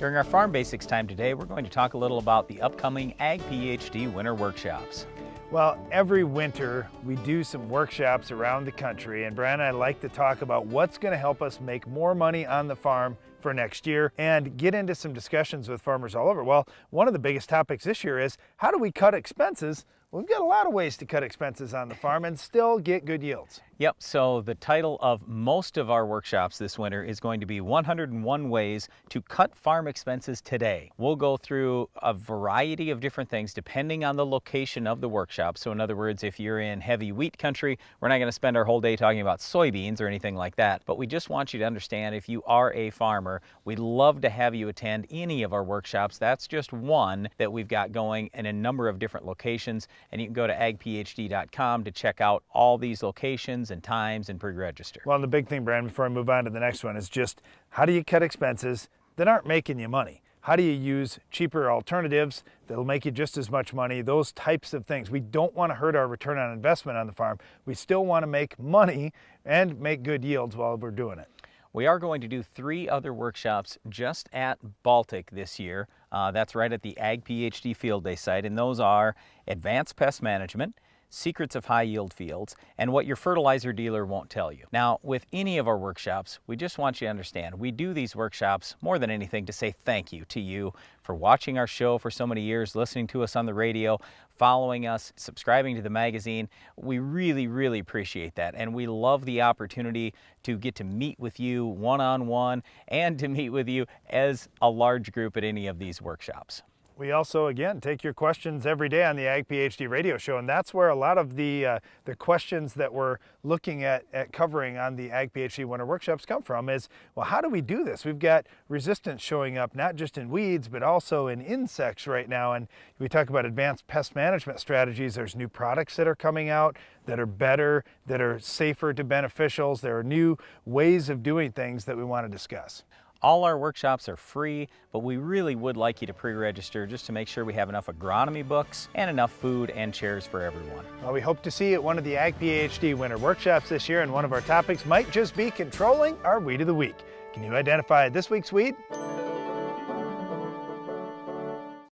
During our Farm Basics time today, we're going to talk a little about the upcoming Ag PhD Winter Workshops. Well, every winter we do some workshops around the country, and Brian and I like to talk about what's going to help us make more money on the farm for next year and get into some discussions with farmers all over. Well, one of the biggest topics this year is how do we cut expenses? Well, we've got a lot of ways to cut expenses on the farm and still get good yields. Yep, so the title of most of our workshops this winter is going to be 101 Ways to Cut Farm Expenses Today. We'll go through a variety of different things depending on the location of the workshop. So in other words, if you're in heavy wheat country, we're not going to spend our whole day talking about soybeans or anything like that. But we just want you to understand, if you are a farmer, we'd love to have you attend any of our workshops. That's just one that we've got going in a number of different locations. And you can go to agphd.com to check out all these locations and times and pre-register. Well, the big thing, Brandon, before I move on to the next one, is just how do you cut expenses that aren't making you money? How do you use cheaper alternatives that'll make you just as much money? Those types of things. We don't want to hurt our return on investment on the farm. We still want to make money and make good yields while we're doing it. We are going to do 3 other workshops just at Baltic this year. That's right at the Ag PhD Field Day site, and those are Advanced Pest Management, Secrets of High Yield Fields, and What Your Fertilizer Dealer Won't Tell You. Now, with any of our workshops, we just want you to understand, we do these workshops more than anything to say thank you to you for watching our show for so many years, listening to us on the radio, following us, subscribing to the magazine. We really, really appreciate that, and we love the opportunity to get to meet with you one-on-one and to meet with you as a large group at any of these workshops. We also, again, take your questions every day on the Ag PhD radio show, and that's where a lot of the questions that we're looking at covering on the Ag PhD Winter Workshops come from is, well, how do we do this? We've got resistance showing up not just in weeds, but also in insects right now, and we talk about advanced pest management strategies. There's new products that are coming out that are better, that are safer to beneficials. There are new ways of doing things that we want to discuss. All our workshops are free, but we really would like you to pre-register just to make sure we have enough agronomy books and enough food and chairs for everyone. Well, we hope to see you at one of the Ag PhD Winter Workshops this year, and one of our topics might just be controlling our weed of the week. Can you identify this week's weed?